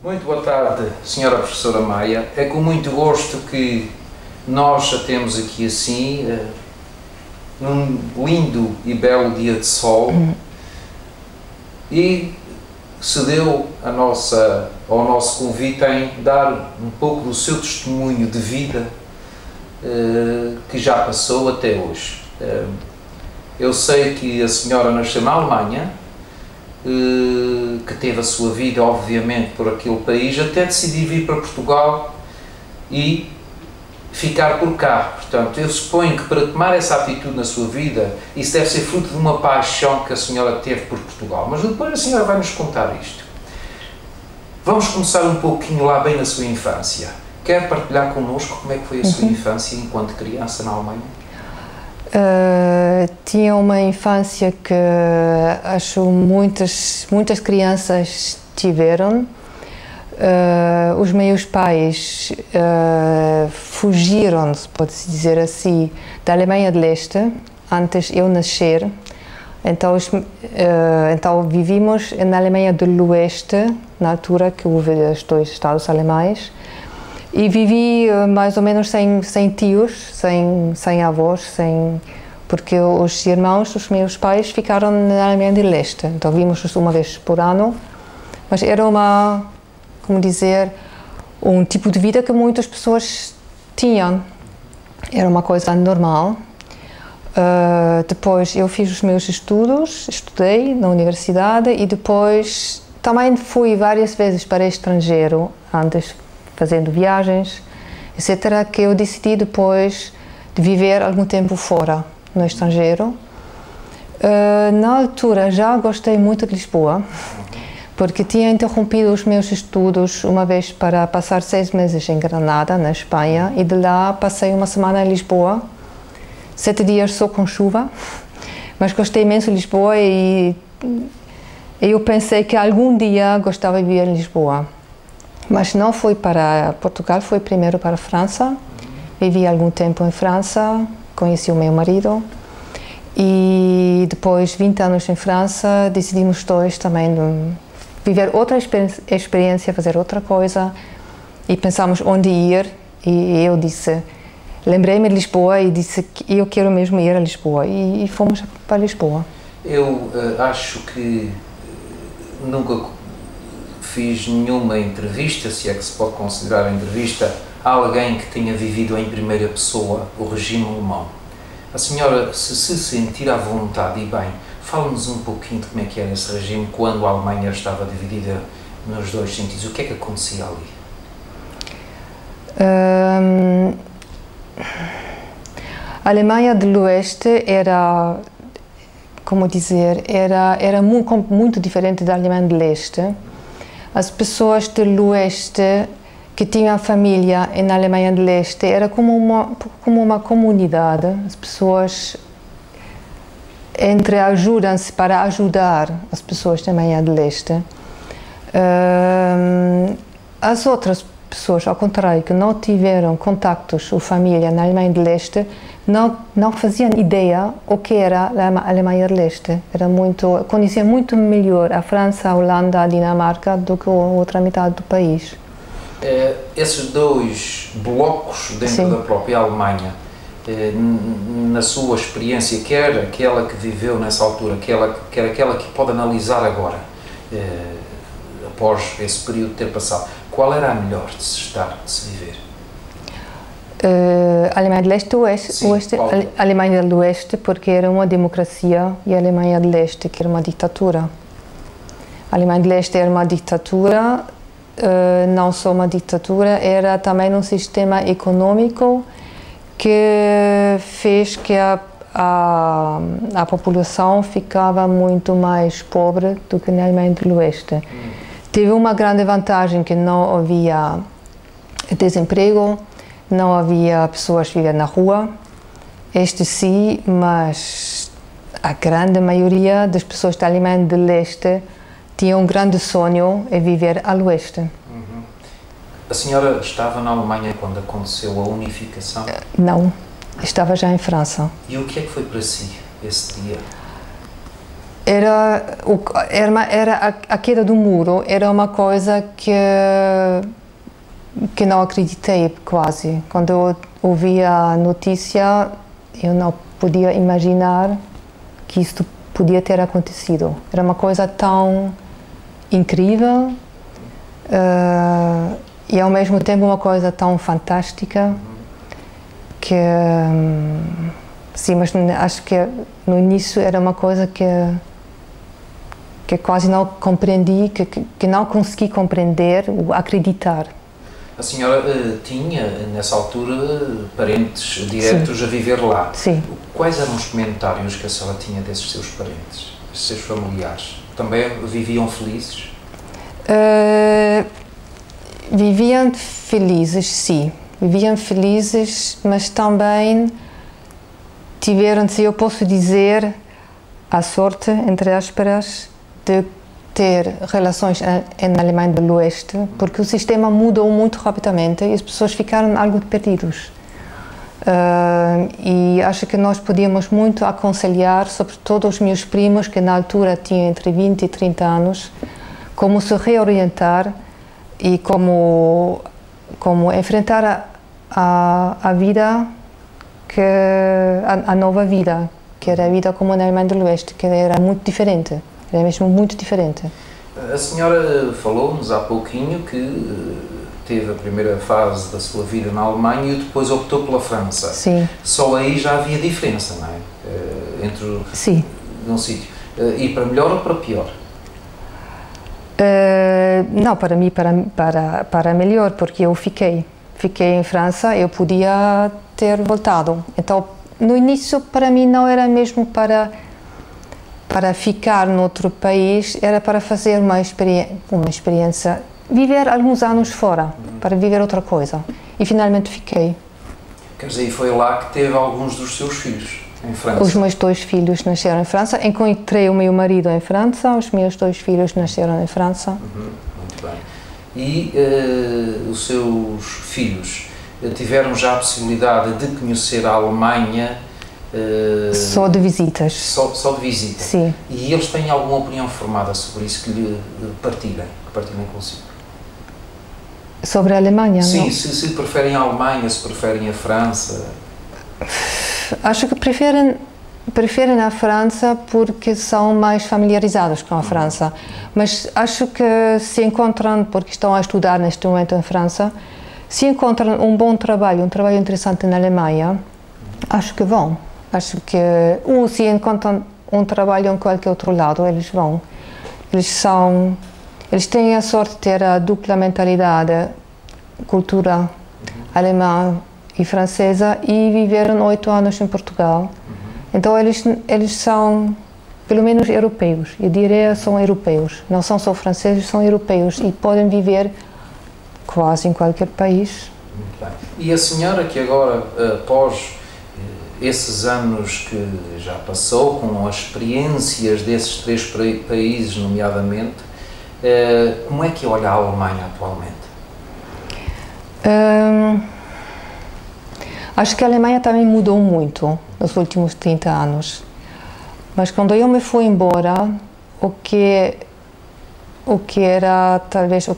Muito boa tarde, Senhora Professora Maia. É com muito gosto que nós a temos aqui assim, num lindo e belo dia de sol, e cedeu ao nosso convite em dar um pouco do seu testemunho de vida que já passou até hoje. Eu sei que a senhora nasceu na Alemanha, que teve a sua vida, obviamente, por aquele país, até decidir vir para Portugal e ficar por cá. Portanto, eu suponho que para tomar essa atitude na sua vida, isso deve ser fruto de uma paixão que a senhora teve por Portugal. Mas depois a senhora vai nos contar isto. Vamos começar um pouquinho lá bem na sua infância. Quer partilhar connosco como é que foi a sua infância enquanto criança na Alemanha? Tinha uma infância que acho muitas crianças tiveram. Os meus pais fugiram, se pode-se dizer assim, da Alemanha de Leste antes de eu nascer. Então vivimos na Alemanha do Oeste, na altura que houve os dois Estados alemães. E vivi mais ou menos sem tios, sem avós, porque os irmãos dos meus pais ficaram na Alemanha de Leste. Então vimos uma vez por ano, mas era como dizer, um tipo de vida que muitas pessoas tinham. Era uma coisa normal. Depois eu fiz os meus estudos, estudei na universidade e depois também fui várias vezes para estrangeiro, antes fazendo viagens, etc., que eu decidi depois de viver algum tempo fora, no estrangeiro. Na altura já gostei muito de Lisboa, porque tinha interrompido os meus estudos uma vez para passar 6 meses em Granada, na Espanha, e de lá passei uma semana em Lisboa, 7 dias só com chuva, mas gostei imenso de Lisboa e eu pensei que algum dia gostava de viver em Lisboa. Mas não fui para Portugal, fui primeiro para a França. Vivi algum tempo em França, conheci o meu marido e depois 20 anos em França decidimos dois também viver outra experiência, fazer outra coisa e pensamos onde ir e eu disse, lembrei-me de Lisboa e disse que eu quero mesmo ir a Lisboa e fomos para Lisboa. Eu acho que nunca fiz nenhuma entrevista, se é que se pode considerar entrevista, a alguém que tenha vivido em primeira pessoa o regime alemão. A senhora, se sentir à vontade e bem, fale-nos um pouquinho de como é que era esse regime quando a Alemanha estava dividida nos dois sentidos. O que é que acontecia ali? A Alemanha do Oeste era, como dizer, era muito diferente da Alemanha do Leste. As pessoas do Oeste que tinham família na Alemanha do Leste era como uma comunidade. As pessoas ajudam-se para ajudar as pessoas da Alemanha do Leste. As outras pessoas, ao contrário, que não tiveram contactos ou família na Alemanha do Leste, não faziam ideia o que era a Alemanha do Leste. Conheciam muito melhor a França, a Holanda, a Dinamarca do que a outra metade do país. Esses dois blocos dentro Sim. da própria Alemanha, na sua experiência, quer aquela que viveu nessa altura, quer aquela que pode analisar agora, após esse período de ter passado, qual era a melhor de se estar, de se viver? A Alemanha do Leste ou Oeste? Sim, a Alemanha do Oeste porque era uma democracia e a Alemanha do Leste que era uma ditadura. A Alemanha do Leste era uma ditadura, não só uma ditadura, era também um sistema econômico que fez que a população ficava muito mais pobre do que na Alemanha do Oeste. Teve uma grande vantagem que não havia desemprego, não havia pessoas vivendo na rua, este sim, mas a grande maioria das pessoas da Alemanha do Leste tinha um grande sonho em viver a Oeste. A senhora estava na Alemanha quando aconteceu a unificação? Não, estava já em França. E o que é que foi para si esse dia? a queda do muro era uma coisa que não acreditei quase. Quando eu ouvi a notícia, eu não podia imaginar que isto podia ter acontecido. Era uma coisa tão incrível e ao mesmo tempo uma coisa tão fantástica que sim, mas acho que no início era uma coisa que quase não compreendi, que não consegui compreender ou acreditar. A senhora tinha, nessa altura, parentes diretos Sim. a viver lá. Sim. Quais eram os comentários que a senhora tinha desses seus parentes, desses seus familiares? Também viviam felizes? Viviam felizes, sim. Viviam felizes, mas também tiveram, se eu posso dizer, a sorte, entre aspas, de ter relações na Alemanha do Leste, porque o sistema mudou muito rapidamente e as pessoas ficaram algo perdidos. E acho que nós podíamos muito aconselhar, sobretudo os meus primos, que na altura tinham entre 20 e 30 anos, como se reorientar e como enfrentar a vida, a nova vida, que era a vida como na Alemanha do Leste, que era muito diferente. Era mesmo muito diferente. A senhora falou-nos há pouquinho que teve a primeira fase da sua vida na Alemanha e depois optou pela França. Sim. Só aí já havia diferença, não é? Entre Sim. um sítio. E para melhor ou para pior? Não, para mim, para melhor, porque eu fiquei em França, eu podia ter voltado. Então, no início, para mim, não era mesmo para ficar noutro país, era para fazer uma experiência, viver alguns anos fora, para viver outra coisa. E finalmente fiquei. Quer dizer, e foi lá que teve alguns dos seus filhos, em França? Os meus 2 filhos nasceram em França, encontrei o meu marido em França, os meus 2 filhos nasceram em França. Muito bem. E os seus filhos tiveram já a possibilidade de conhecer a Alemanha? Só de visitas. Só de visita? Sim. E eles têm alguma opinião formada sobre isso que lhe partilhem consigo? Sobre a Alemanha? Sim, não? se preferem a Alemanha, se preferem a França? Acho que preferem a França porque são mais familiarizados com a França. Mas acho que se encontram, porque estão a estudar neste momento em França, se encontram um bom trabalho, um trabalho interessante na Alemanha, acho que vão. Acho que, ou se encontram um trabalho em qualquer outro lado, eles vão. Eles têm a sorte de ter a dupla mentalidade, cultura alemã e francesa, e viveram 8 anos em Portugal. Então eles são, pelo menos, europeus. Eu diria são europeus. Não são só franceses, são europeus e podem viver quase em qualquer país. Muito bem. E a senhora que agora, após esses anos que já passou, com as experiências desses 3 países, nomeadamente, como é que olha a Alemanha atualmente? Acho que a Alemanha também mudou muito nos últimos 30 anos. Mas quando eu me fui embora, o que era talvez o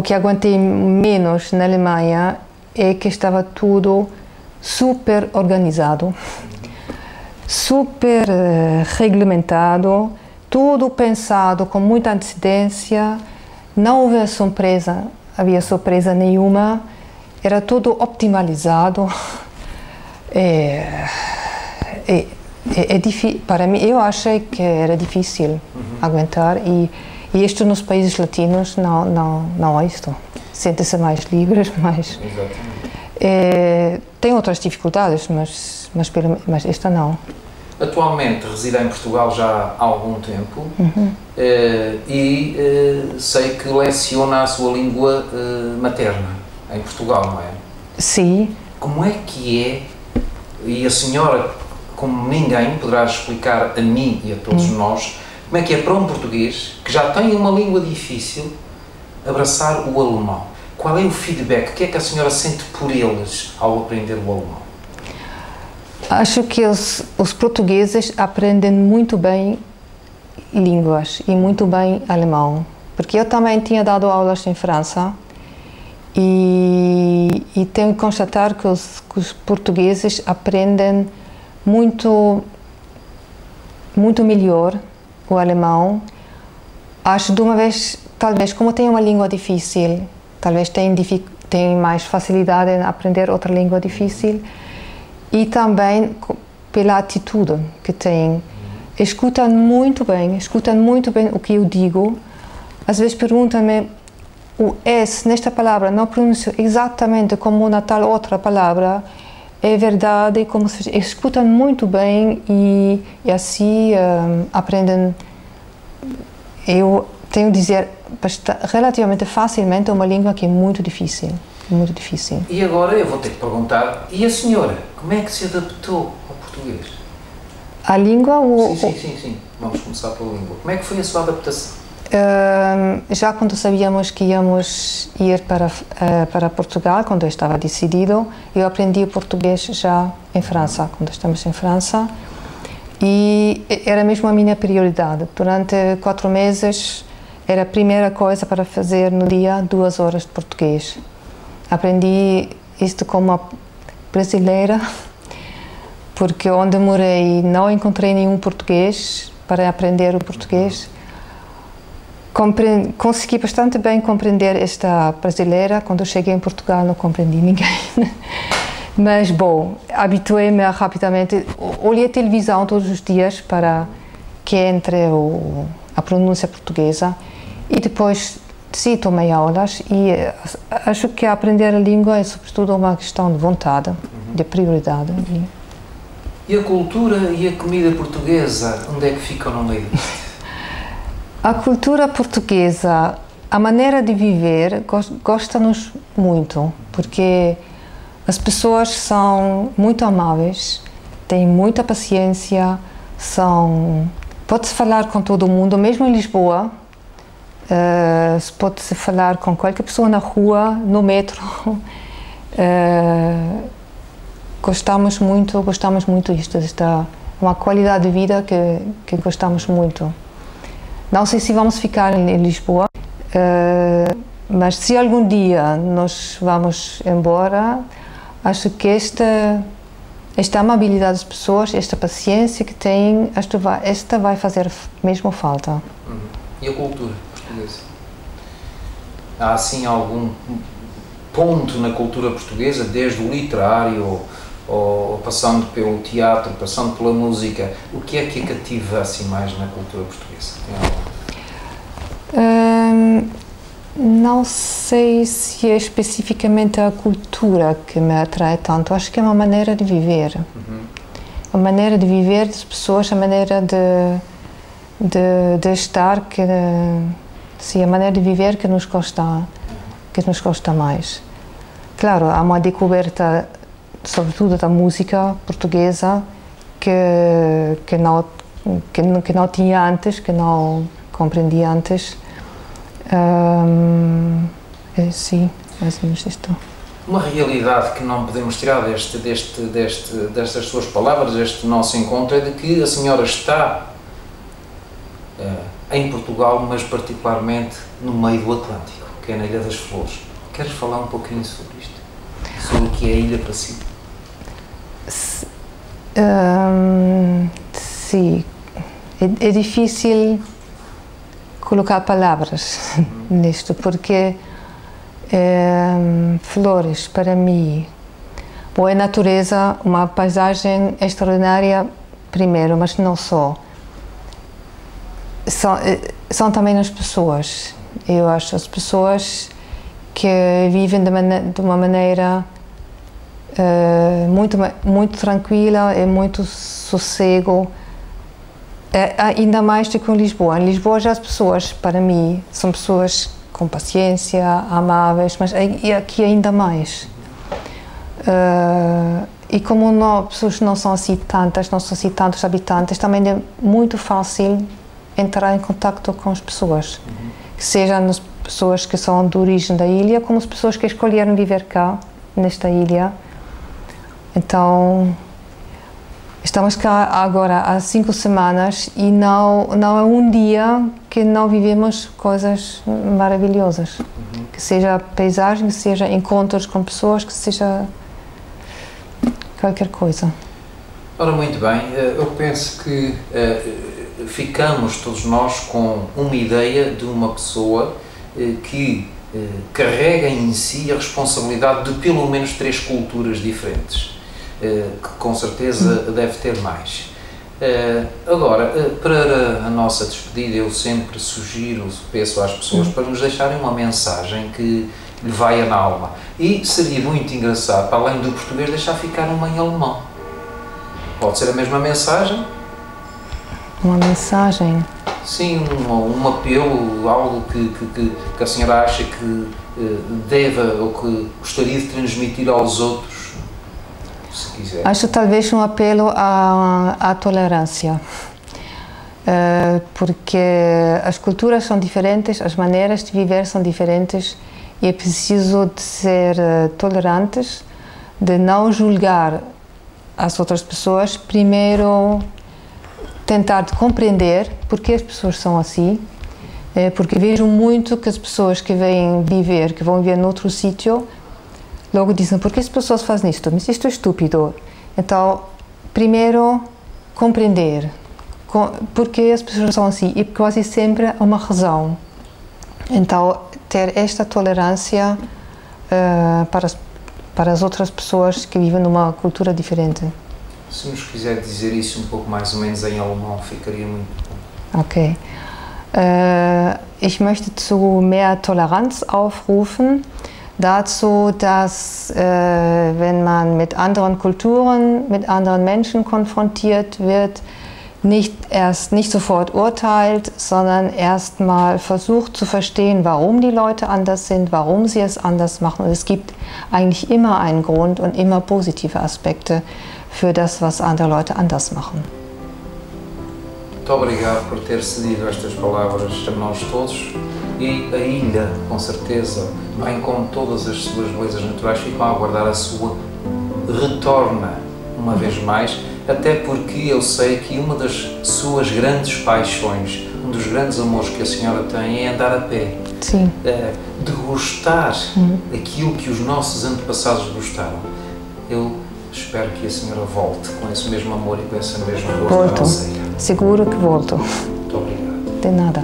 que aguentei menos na Alemanha é que estava tudo super organizado, super regulamentado, tudo pensado com muita antecedência, não havia surpresa nenhuma, era tudo optimizado. Para mim, eu achei que era difícil aguentar e isto nos países latinos não é isto. Sente-se mais livres, mais... tem outras dificuldades, mas esta não. Atualmente reside em Portugal já há algum tempo e sei que leciona a sua língua materna em Portugal, não é? Sim. Como é que é, e a senhora, como ninguém, poderá explicar a mim e a todos nós, como é que é para um português que já tem uma língua difícil abraçar o alemão? Qual é o feedback? O que é que a senhora sente por eles ao aprender o alemão? Acho que os portugueses aprendem muito bem línguas e muito bem alemão, porque eu também tinha dado aulas em França e tenho que constatar que os portugueses aprendem muito melhor o alemão. Acho de uma vez, talvez, como tem uma língua difícil, talvez tem mais facilidade em aprender outra língua difícil. E também pela atitude que têm. Escutam muito bem o que eu digo. Às vezes perguntam-me o S nesta palavra, não pronuncio exatamente como na tal outra palavra. É verdade, como se escutam muito bem e assim aprendem. Eu tenho que dizer relativamente facilmente uma língua que é muito difícil. Muito difícil. E agora eu vou ter que perguntar, e a senhora, como é que se adaptou ao português? A língua? Sim. Vamos começar pela língua. Como é que foi a sua adaptação? Já quando sabíamos que íamos ir para Portugal, quando eu estava decidido, eu aprendi o português já em França, quando estamos em França. E era mesmo a minha prioridade. Durante 4 meses era a primeira coisa para fazer no dia 2 horas de português. Aprendi isto como uma brasileira, porque onde morei não encontrei nenhum português para aprender o português. Consegui bastante bem compreender esta brasileira. Quando eu cheguei em Portugal não compreendi ninguém. Mas, bom, habituei-me rapidamente. Olhei a televisão todos os dias para que entre a pronúncia portuguesa e depois sim, tomei aulas e acho que aprender a língua é sobretudo uma questão de vontade, de prioridade. E a cultura e a comida portuguesa, onde é que ficam no meio disto? A cultura portuguesa, a maneira de viver, gosta-nos muito, porque as pessoas são muito amáveis, têm muita paciência, pode-se falar com todo mundo, mesmo em Lisboa. Pode-se falar com qualquer pessoa na rua, no metro. Gostamos muito disto. Esta uma qualidade de vida que gostamos muito. Não sei se vamos ficar em Lisboa, mas se algum dia nós vamos embora, acho que esta amabilidade das pessoas, esta paciência que têm, esta vai fazer mesmo falta. E a cultura portuguesa? Há assim algum ponto na cultura portuguesa, desde o literário, ou passando pelo teatro, passando pela música, o que é que a cativa assim mais na cultura portuguesa? Não sei se é especificamente a cultura que me atrai tanto, acho que é uma maneira de viver. A maneira de viver das pessoas, a maneira de estar, sim, a maneira de viver que nos gosta mais. Claro, há uma descoberta, sobretudo da música portuguesa, que não tinha antes, que não compreendia antes. Sim, mais ou menos isto. Uma realidade que não podemos tirar destas suas palavras, deste nosso encontro, é de que a senhora está em Portugal, mas particularmente no meio do Atlântico, que é na Ilha das Flores. Queres falar um pouquinho sobre isto? Sobre o que é a ilha para si? Sim, é difícil colocar palavras nisto, porque flores, para mim, é natureza, uma paisagem extraordinária, primeiro, mas não só. São também as pessoas. Eu acho as pessoas que vivem de uma maneira muito tranquila e muito sossego, ainda mais do que em Lisboa. Em Lisboa já as pessoas, para mim, são pessoas com paciência, amáveis, mas aqui ainda mais. E como as pessoas não são assim tantos habitantes, também é muito fácil entrar em contato com as pessoas, sejam as pessoas que são de origem da ilha, como as pessoas que escolheram viver cá, nesta ilha. Então, Estamos cá agora há 5 semanas e não é um dia que não vivemos coisas maravilhosas. Que seja paisagem, que seja encontros com pessoas, que seja qualquer coisa. Ora, muito bem, eu penso que ficamos todos nós com uma ideia de uma pessoa que carrega em si a responsabilidade de pelo menos 3 culturas diferentes. Que com certeza deve ter mais. Agora, para a nossa despedida, eu sempre sugiro, peço às pessoas para nos deixarem uma mensagem que lhe vai na alma. E seria muito engraçado, para além do português, deixar ficar uma em alemão. Pode ser a mesma mensagem? Uma mensagem? Sim, um apelo, algo que a senhora acha que deva ou que gostaria de transmitir aos outros. Se quiser. Acho talvez um apelo à tolerância, porque as culturas são diferentes, as maneiras de viver são diferentes e é preciso de ser tolerantes, de não julgar as outras pessoas, primeiro tentar de compreender porque as pessoas são assim, porque vejo muito que as pessoas que vêm viver, que vão viver noutro sítio, logo dizem, por que as pessoas fazem isto? Mas isto é estúpido. Então, primeiro, compreender porque as pessoas são assim e quase sempre há uma razão. Então, ter esta tolerância para as outras pessoas que vivem numa cultura diferente. Se nos quiser dizer isso um pouco mais ou menos em alemão, ficaria muito bom. Okay. Ich möchte zu mehr Toleranz aufrufen. Dazu, dass wenn man mit anderen Kulturen, mit anderen Menschen konfrontiert wird, nicht sofort urteilt, sondern erstmal versucht zu verstehen, warum die Leute anders sind, warum sie es anders machen. Und es gibt eigentlich immer einen Grund und immer positive Aspekte für das, was andere Leute anders machen. Muito obrigado por ter cedido estas palavras a nós todos. E a ilha, com certeza, bem como todas as suas belezas naturais, ficam a aguardar a sua retorna uma vez mais, até porque eu sei que uma das suas grandes paixões, um dos grandes amores que a senhora tem é andar a pé. Sim. Degustar aquilo que os nossos antepassados gostaram. Eu espero que a senhora volte com esse mesmo amor e com esse mesmo gosto da nossa ilha. Seguro que volto. Muito obrigado. De nada.